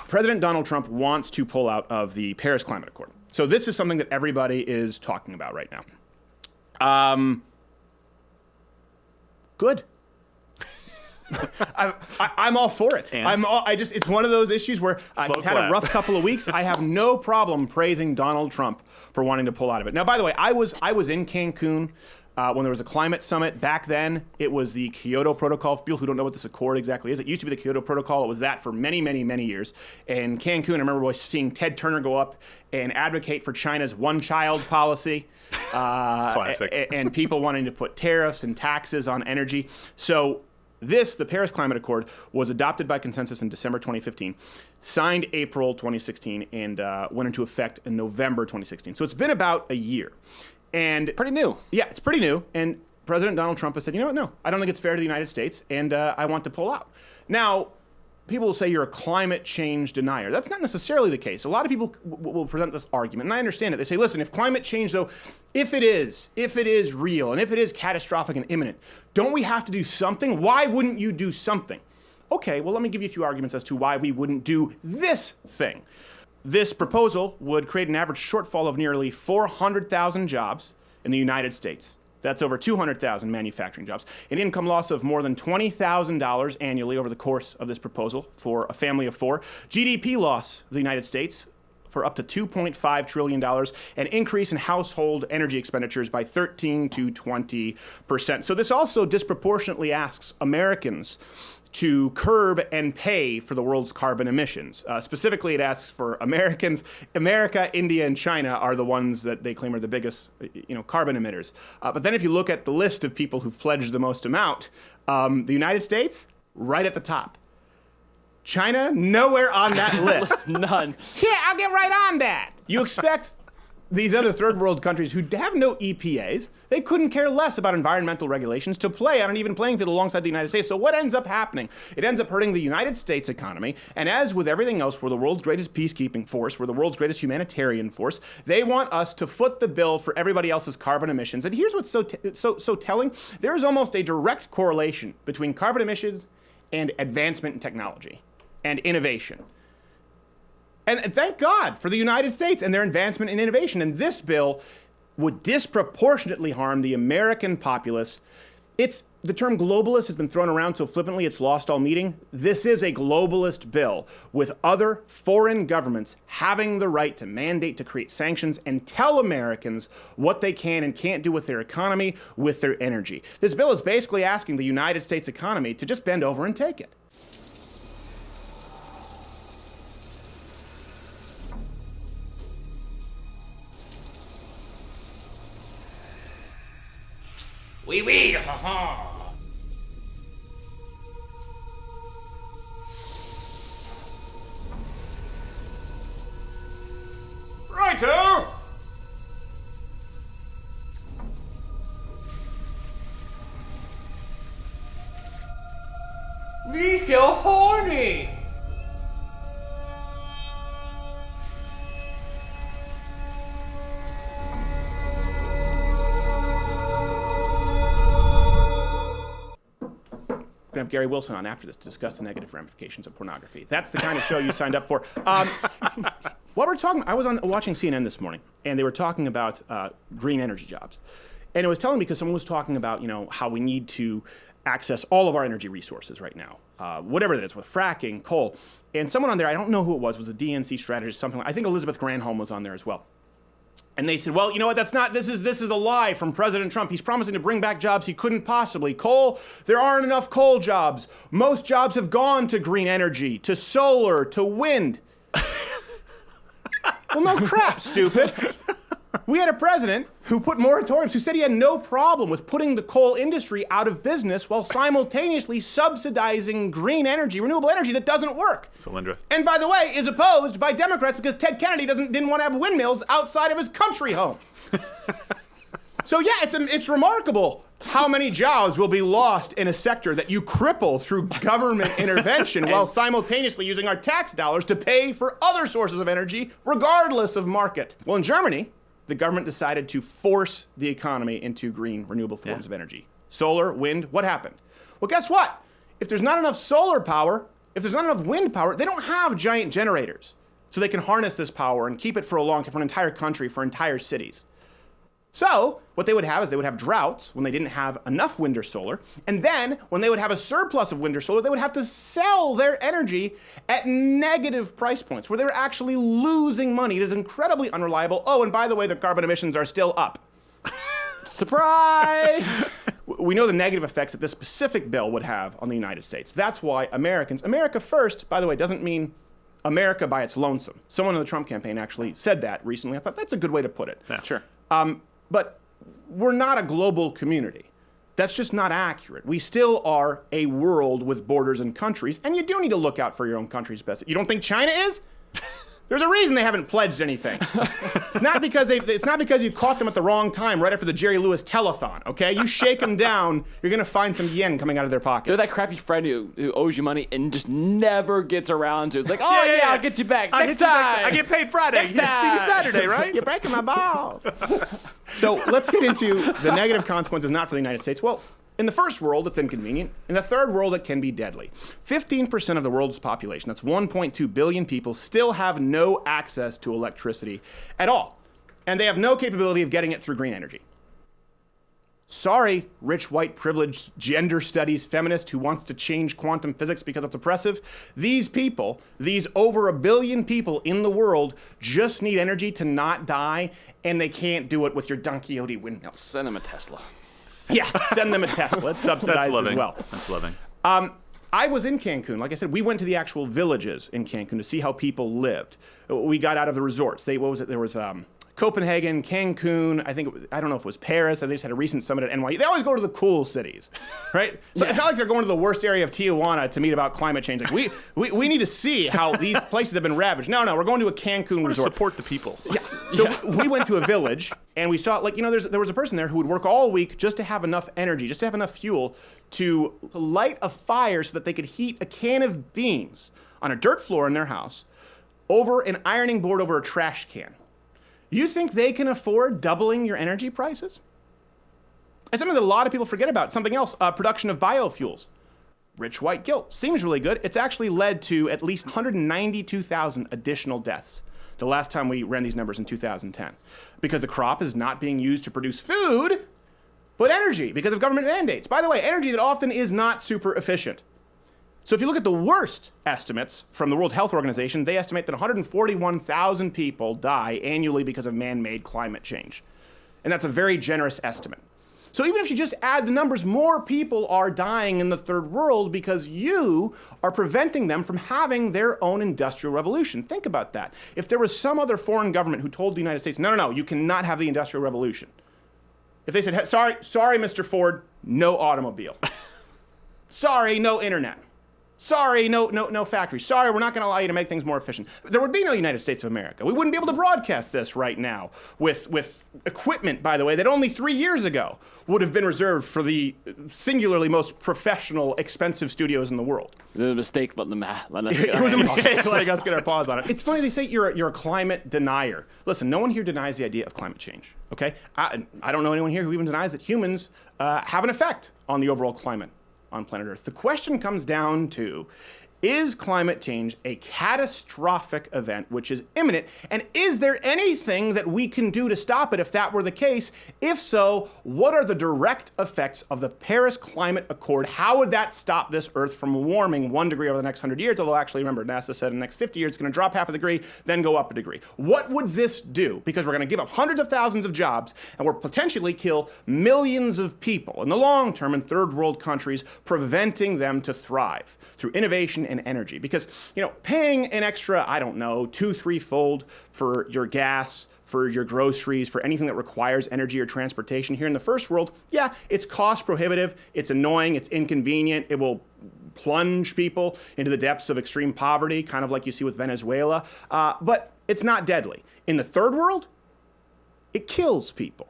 President Donald Trump wants to pull out of the Paris Climate Accord. So this is something that everybody is talking about right now. Good. I'm all for it. It's one of those issues where he's had a rough couple of weeks. I have no problem praising Donald Trump for wanting to pull out of it. Now, by the way, I was in Cancun when there was a climate summit. Back then, it was the Kyoto Protocol. For people who don't know what this accord exactly is, it used to be the Kyoto Protocol. It was that for many, many, many years. And Cancun, I remember seeing Ted Turner go up and advocate for China's one-child policy. Classic. And people wanting to put tariffs and taxes on energy. So the Paris Climate Accord, was adopted by consensus in December 2015, signed April 2016, and went into effect in November 2016. So it's been about a year. And pretty new. Yeah, it's pretty new. And President Donald Trump has said, you know what, no, I don't think it's fair to the United States, and I want to pull out. Now, people will say you're a climate change denier. That's not necessarily the case. A lot of people will present this argument, and I understand it. They say, listen, if climate change, though, if it is real, and if it is catastrophic and imminent, don't we have to do something? Why wouldn't you do something? Okay, well, let me give you a few arguments as to why we wouldn't do this thing. This proposal would create an average shortfall of nearly 400,000 jobs in the United States. That's over 200,000 manufacturing jobs. An income loss of more than $20,000 annually over the course of this proposal for a family of four. GDP loss of the United States for up to $2.5 trillion. An increase in household energy expenditures by 13 to 20%. So this also disproportionately asks Americans to curb and pay for the world's carbon emissions. Specifically, it asks for Americans. America, India, and China are the ones that they claim are the biggest, carbon emitters. But then if you look at the list of people who've pledged the most amount, the United States, right at the top. China, nowhere on that list. None. Yeah, I'll get right on that. You expect these other third world countries who have no EPAs, they couldn't care less about environmental regulations to play on an even playing field alongside the United States. So what ends up happening? It ends up hurting the United States economy. And as with everything else, we're the world's greatest peacekeeping force, we're the world's greatest humanitarian force. They want us to foot the bill for everybody else's carbon emissions. And here's what's so telling. There is almost a direct correlation between carbon emissions and advancement in technology and innovation. And thank God for the United States and their advancement in innovation. And this bill would disproportionately harm the American populace. The term globalist has been thrown around so flippantly it's lost all meaning. This is a globalist bill with other foreign governments having the right to mandate, to create sanctions, and tell Americans what they can and can't do with their economy, with their energy. This bill is basically asking the United States economy to just bend over and take it. Oui, oui, ha ha. Righto! Me feel horny. We're going to have Gary Wilson on after this to discuss the negative ramifications of pornography. That's the kind of show you signed up for. What we're talking, I was watching CNN this morning, and they were talking about green energy jobs. And it was telling me, because someone was talking about, how we need to access all of our energy resources right now, whatever that is, with fracking, coal. And someone on there, I don't know who it was a DNC strategist, something like, I think Elizabeth Granholm was on there as well. And they said, well, you know what, this is a lie from President Trump. He's promising to bring back jobs he couldn't possibly. Coal, there aren't enough coal jobs. Most jobs have gone to green energy, to solar, to wind. Well, no crap, stupid. We had a president who put moratoriums, who said he had no problem with putting the coal industry out of business while simultaneously subsidizing green energy, renewable energy that doesn't work. Solyndra. And by the way, is opposed by Democrats because Ted Kennedy didn't want to have windmills outside of his country home. So yeah, it's remarkable how many jobs will be lost in a sector that you cripple through government intervention while simultaneously using our tax dollars to pay for other sources of energy regardless of market. Well, in Germany, the government decided to force the economy into green, renewable forms of energy. Solar, wind, what happened? Well, guess what? If there's not enough solar power, if there's not enough wind power, they don't have giant generators. So they can harness this power and keep it for a long time, for an entire country, for entire cities. So what they would have is they would have droughts when they didn't have enough wind or solar. And then when they would have a surplus of wind or solar, they would have to sell their energy at negative price points where they were actually losing money. It is incredibly unreliable. Oh, and by the way, their carbon emissions are still up. Surprise! We know the negative effects that this specific bill would have on the United States. That's why America first, by the way, doesn't mean America by its lonesome. Someone in the Trump campaign actually said that recently. I thought that's a good way to put it. Yeah, sure. But we're not a global community. That's just not accurate. We still are a world with borders and countries, and you do need to look out for your own country's best. You don't think China is? There's a reason they haven't pledged anything. It's not because you caught them at the wrong time right after the Jerry Lewis telethon, okay? You shake them down, you're gonna find some yen coming out of their pockets. They're that crappy friend who owes you money and just never gets around to it. It's like, oh yeah, I'll get you back next time. I get paid Friday. Next See you time. Saturday, right? You're breaking my balls. So let's get into the negative consequences not for the United States. Well, in the first world, it's inconvenient. In the third world, it can be deadly. 15% of the world's population, that's 1.2 billion people, still have no access to electricity at all. And they have no capability of getting it through green energy. Sorry, rich, white, privileged, gender studies feminist who wants to change quantum physics because it's oppressive. These people, these over 1 billion people in the world, just need energy to not die, and they can't do it with your Don Quixote windmills. Send them a Tesla. Yeah, send them a Tesla. It's subsidized as well. That's living. I was in Cancun. Like I said, we went to the actual villages in Cancun to see how people lived. We got out of the resorts. There was Copenhagen, Cancun, I don't know if it was Paris. They just had a recent summit at NYU. They always go to the cool cities, right? So It's not like they're going to the worst area of Tijuana to meet about climate change. Like we need to see how these places have been ravaged. No, we're going to a Cancun resort. Support the people. Yeah. So we went to a village and we saw, there was a person there who would work all week just to have enough energy, just to have enough fuel to light a fire so that they could heat a can of beans on a dirt floor in their house over an ironing board over a trash can. You think they can afford doubling your energy prices? It's something that a lot of people forget about. Something else, production of biofuels. Rich white guilt. Seems really good. It's actually led to at least 192,000 additional deaths the last time we ran these numbers in 2010. Because the crop is not being used to produce food, but energy because of government mandates. By the way, energy that often is not super efficient. So if you look at the worst estimates from the World Health Organization, they estimate that 141,000 people die annually because of man-made climate change. And that's a very generous estimate. So even if you just add the numbers, more people are dying in the third world because you are preventing them from having their own industrial revolution. Think about that. If there was some other foreign government who told the United States, no, you cannot have the industrial revolution. If they said, sorry, Mr. Ford, no automobile. Sorry, no internet. Sorry, no factory. Sorry, we're not going to allow you to make things more efficient. There would be no United States of America. We wouldn't be able to broadcast this right now with equipment, by the way, that only 3 years ago would have been reserved for the singularly most professional, expensive studios in the world. It was a mistake letting us get It was a mistake letting us get our paws on it. It's funny they say you're a climate denier. Listen, no one here denies the idea of climate change, okay? I don't know anyone here who even denies that humans have an effect on the overall climate on planet Earth. The question comes down to, is climate change a catastrophic event which is imminent? And is there anything that we can do to stop it if that were the case? If so, what are the direct effects of the Paris Climate Accord? How would that stop this Earth from warming 1 degree over the next 100 years? Although actually, remember, NASA said in the next 50 years it's going to drop half a degree, then go up a degree. What would this do? Because we're going to give up hundreds of thousands of jobs and we'll potentially kill millions of people in the long term in third world countries, preventing them to thrive through innovation and energy. Because, paying an extra, 2-3-fold for your gas, for your groceries, for anything that requires energy or transportation here in the first world, yeah, it's cost prohibitive, it's annoying, it's inconvenient, it will plunge people into the depths of extreme poverty, kind of like you see with Venezuela, but it's not deadly. In the third world, it kills people.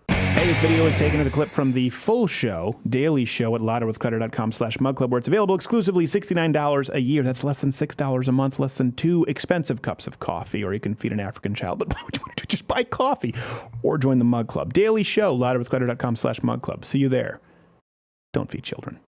Hey, this video is taken as a clip from the full show, daily show at louderwithcrowder.com/mugclub, where it's available exclusively $69 a year. That's less than $6 a month, less than 2 expensive cups of coffee, or you can feed an African child. But what you want to do, just buy coffee or join the Mug Club. Daily show, louderwithcrowder.com/mugclub. See you there. Don't feed children.